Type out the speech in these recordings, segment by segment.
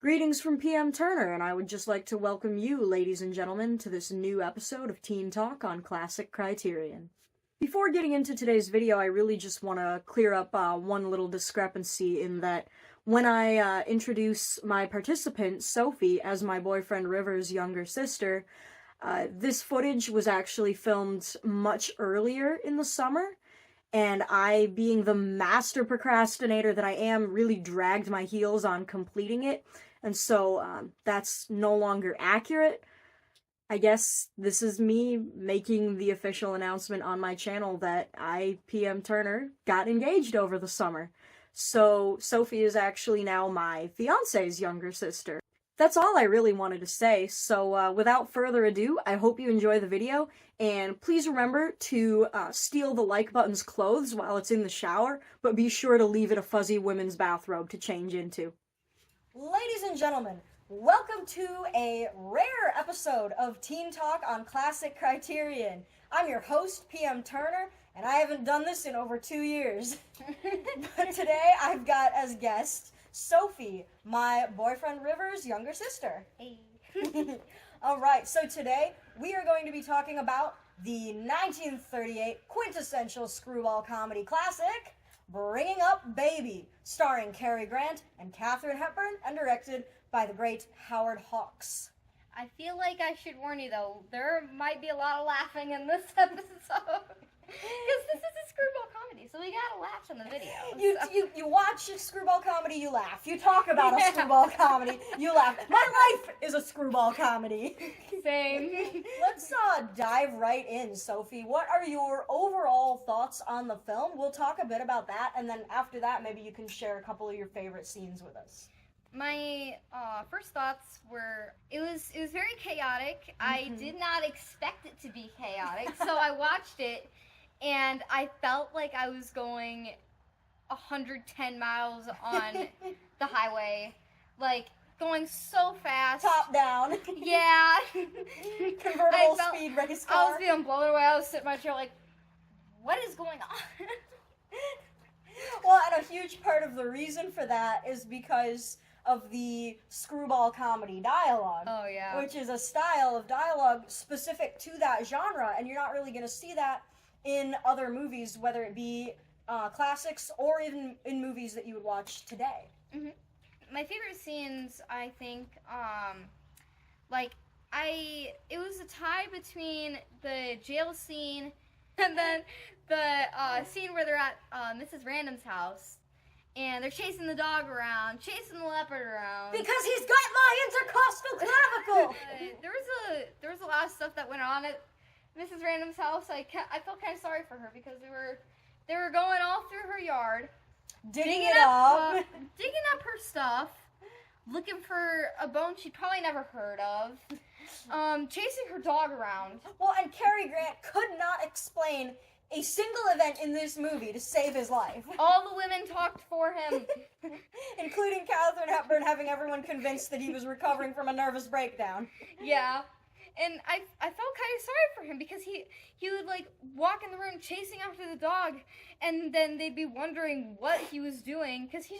Greetings from PM Turner, and I would just like to welcome you, ladies and gentlemen, to this new episode of Teen Talk on Classic Criterion. Before getting into today's video, I really just want to clear up one little discrepancy in that when I introduce my participant, Sophie, as my boyfriend River's younger sister, this footage was actually filmed much earlier in the summer, and I, being the master procrastinator that I am, really dragged my heels on completing it, and so that's no longer accurate. I guess this is me making the official announcement on my channel that I, PM Turner, got engaged over the summer. So Sophie is actually now my fiance's younger sister. That's all I really wanted to say, so without further ado, I hope you enjoy the video, and please remember to steal the like button's clothes while it's in the shower, but be sure to leave it a fuzzy women's bathrobe to change into. Ladies and gentlemen, welcome to a rare episode of Teen Talk on Classic Criterion. I'm your host, PM Turner, and I haven't done this in over 2 years. But today I've got as guest Sophie, my boyfriend River's younger sister. Hey. Alright, so today we are going to be talking about the 1938 quintessential screwball comedy classic, Bringing Up Baby, starring Cary Grant and Katharine Hepburn, and directed by the great Howard Hawks. I feel like I should warn you though, there might be a lot of laughing in this episode. Because this is a screwball comedy, so we gotta laugh in the video. You watch a screwball comedy, you laugh. You talk about a screwball comedy, you laugh. My life is a screwball comedy. Same. Let's dive right in, Sophie. What are your overall thoughts on the film? We'll talk a bit about that, and then after that, maybe you can share a couple of your favorite scenes with us. My first thoughts were, it was very chaotic. I did not expect it to be chaotic, so I watched it, and I felt like I was going 110 miles on the highway, like going so fast. Top down. Yeah. Convertible speed race car. I was being blown away. I was sitting in my chair like, what is going on? Well, and a huge part of the reason for that is because of the screwball comedy dialogue. Oh, yeah. Which is a style of dialogue specific to that genre, and you're not really going to see that in other movies, whether it be classics or even in movies that you would watch today. Mm-hmm. My favorite scenes, I think, it was a tie between the jail scene and then the scene where they're at Mrs. Random's house. And they're chasing the dog around, chasing the leopard around. Because he's got my intercostal clavicle! There was a lot of stuff that went on at Mrs. Random's house. I felt kind of sorry for her because they were going all through her yard, digging up her stuff, looking for a bone she'd probably never heard of, chasing her dog around. Well, and Cary Grant could not explain a single event in this movie to save his life. All the women talked for him. Including Katharine Hepburn having everyone convinced that he was recovering from a nervous breakdown. Yeah. And I felt kind of sorry for him because he would like walk in the room chasing after the dog, and then they'd be wondering what he was doing because he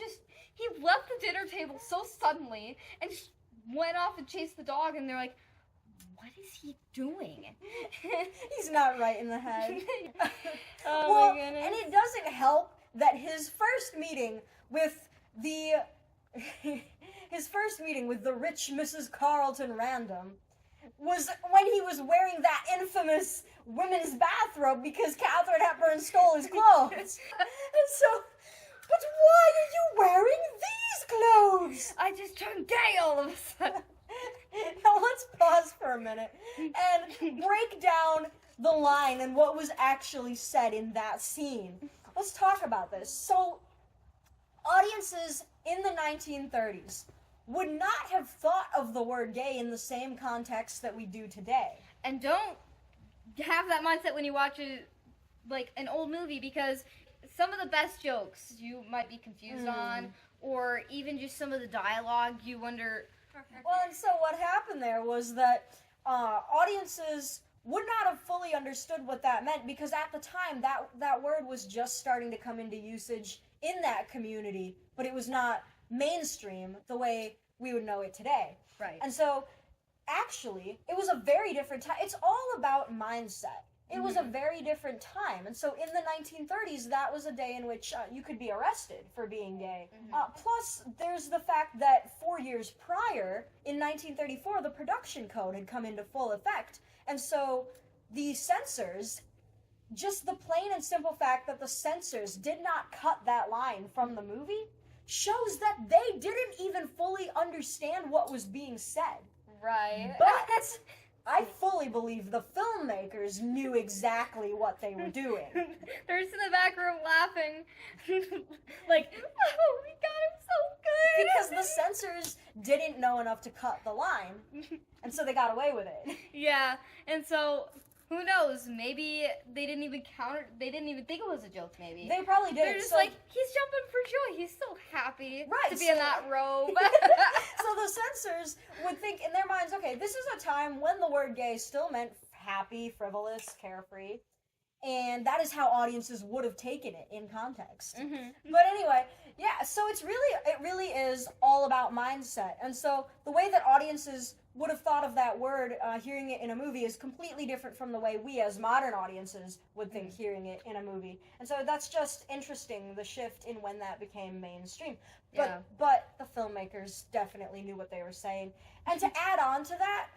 left the dinner table so suddenly and just went off and chased the dog, and they're like, what is he doing? He's not right in the head. Oh well, my goodness. and it doesn't help that his first meeting with the rich Mrs. Carlton Random was when he was wearing that infamous women's bathrobe because Katharine Hepburn stole his clothes. And so, but why are you wearing these clothes? I just turned gay all of a sudden. Now let's pause for a minute and break down the line and what was actually said in that scene. Let's talk about this. So, audiences in the 1930s would not have thought of the word gay in the same context that we do today. And don't have that mindset when you watch an old movie, because some of the best jokes you might be confused on, or even just some of the dialogue you wonder. Well, and so what happened there was that audiences would not have fully understood what that meant, because at the time that word was just starting to come into usage in that community, but it was not mainstream the way we would know it today. Right. And so, actually, it was a very different time. It's all about mindset. It was a very different time. And so, in the 1930s, that was a day in which you could be arrested for being gay. Plus, there's the fact that 4 years prior, in 1934, the production code had come into full effect. And so, the censors, just the plain and simple fact that the censors did not cut that line from the movie, shows that they didn't even fully understand what was being said. Right. But I fully believe the filmmakers knew exactly what they were doing. They're just in the back room laughing. Like, oh my god, I'm so good! Because the censors didn't know enough to cut the line, and so they got away with it. Yeah, and so, who knows, maybe they didn't even think it was a joke, maybe. They probably did. They're just like, he's jumping for joy, he's so happy Right, to be in so- that robe. So the censors would think in their minds, okay, this is a time when the word gay still meant happy, frivolous, carefree, and that is how audiences would have taken it in context. But anyway, yeah, so it really is all about mindset. And so the way that audiences would have thought of that word, hearing it in a movie, is completely different from the way we as modern audiences would think hearing it in a movie. And so that's just interesting, the shift in when that became mainstream. But the filmmakers definitely knew what they were saying. And to add on to that,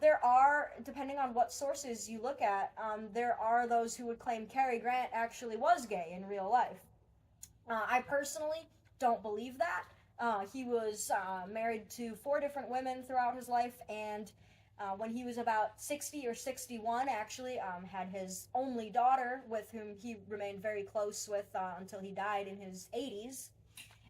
there are, depending on what sources you look at, there are those who would claim Cary Grant actually was gay in real life. I personally don't believe that. He was married to 4 different women throughout his life, and when he was about 60 or 61, actually, had his only daughter, with whom he remained very close with until he died in his 80s.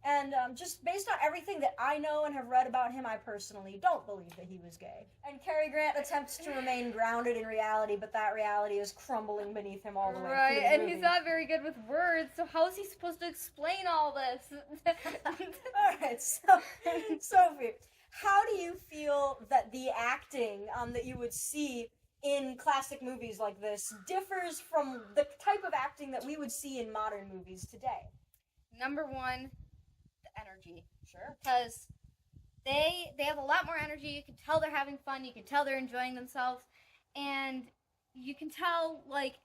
And just based on everything that I know and have read about him, I personally don't believe that he was gay. And Cary Grant attempts to remain grounded in reality, but that reality is crumbling beneath him all the way Right, through the and movie. he's not very good with words, so how is he supposed to explain all this? Alright, so, Sophie, how do you feel that the acting that you would see in classic movies like this differs from the type of acting that we would see in modern movies today? Number one, the energy. Sure. Because they have a lot more energy. You can tell they're having fun. You can tell they're enjoying themselves. And you can tell, like,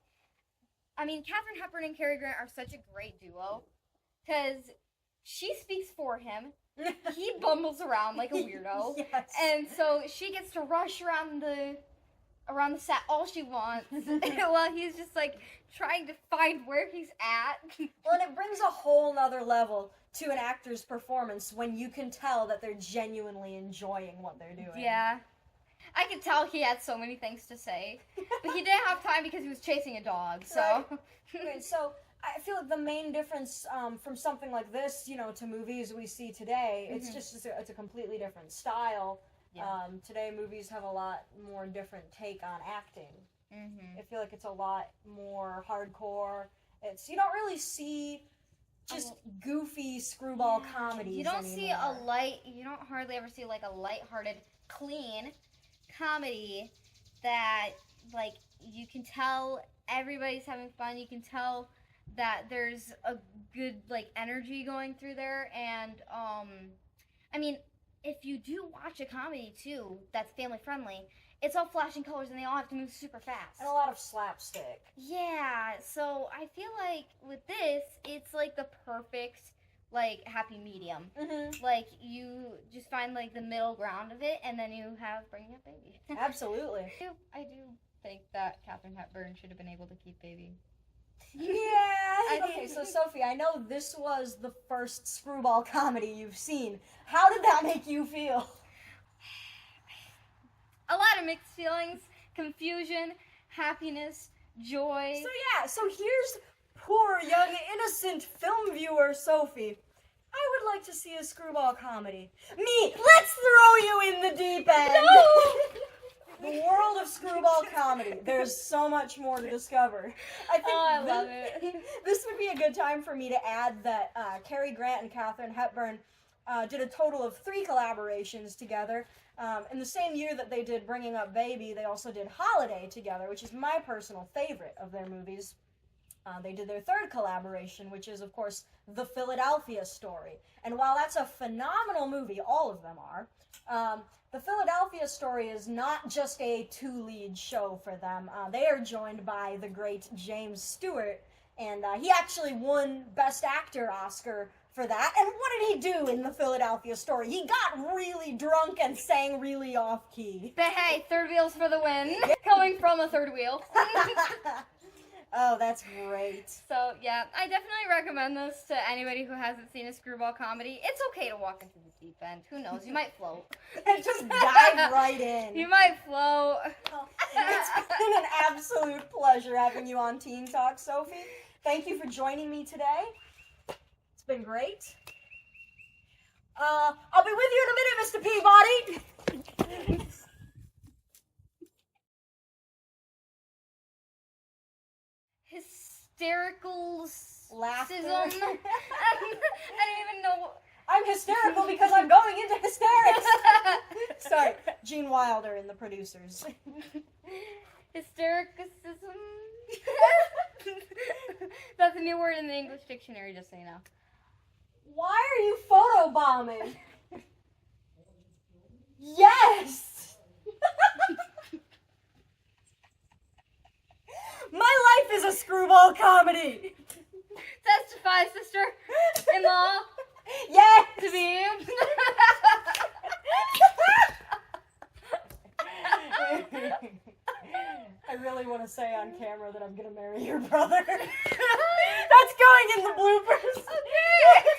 I mean, Katharine Hepburn and Cary Grant are such a great duo. Because she speaks for him. He bumbles around like a weirdo. Yes. And so she gets to rush around the set all she wants while he's just like trying to find where he's at. Well, and it brings a whole nother level to an actor's performance when you can tell that they're genuinely enjoying what they're doing. Yeah. I could tell he had so many things to say. But he didn't have time because he was chasing a dog, so. Right. Okay, so I feel like the main difference from something like this, you know, to movies we see today, it's just it's a completely different style. Yeah. Today movies have a lot more different take on acting. I feel like it's a lot more hardcore. You don't really see just goofy screwball comedies. You don't see anymore. you don't hardly ever see like a lighthearted, clean comedy that like you can tell everybody's having fun. You can tell that there's a good like energy going through there, and I mean, if you do watch a comedy too that's family friendly, it's all flashing colors and they all have to move super fast. And a lot of slapstick. Yeah, so I feel like with this, it's like the perfect like happy medium. Like you just find like the middle ground of it, and then you have bringing up baby. Absolutely. I do think that Katharine Hepburn should have been able to keep baby. Yeah. Okay, so Sophie, I know this was the first screwball comedy you've seen. How did that make you feel? A lot of mixed feelings, confusion, happiness, joy. So here's poor young innocent film viewer Sophie. I would like to see a screwball comedy. Me, let's throw you in the deep end. No! The world of screwball comedy. There's so much more to discover. I think I love it. This would be a good time for me to add that Cary Grant and Katharine Hepburn did a total of 3 collaborations together. In the same year that they did Bringing Up Baby, they also did Holiday together, which is my personal favorite of their movies. They did their third collaboration, which is, of course, The Philadelphia Story. And while that's a phenomenal movie, all of them are, The Philadelphia Story is not just a two-lead show for them. They are joined by the great James Stewart, and he actually won Best Actor Oscar for that. And what did he do in The Philadelphia Story? He got really drunk and sang really off-key. But hey, third wheel's for the win. Coming from a third wheel. Oh, that's great. So, yeah, I definitely recommend this to anybody who hasn't seen a screwball comedy. It's okay to walk into the deep end. Who knows? You might float. And just dive right in. You might float. It's been an absolute pleasure having you on Teen Talk, Sophie. Thank you for joining me today. It's been great. I'll be with you in a minute, Mr. Peabody. Hysterical Laughter. I don't even know. I'm hysterical because I'm going into hysterics. Sorry, Gene Wilder and the producers. Hystericism. That's a new word in the English dictionary, just so you know. Why are you photobombing? Yes! My life is a screwball comedy! Testify, sister-in-law. Yes! To be. I really want to say on camera that I'm going to marry your brother. That's going in the bloopers. Okay.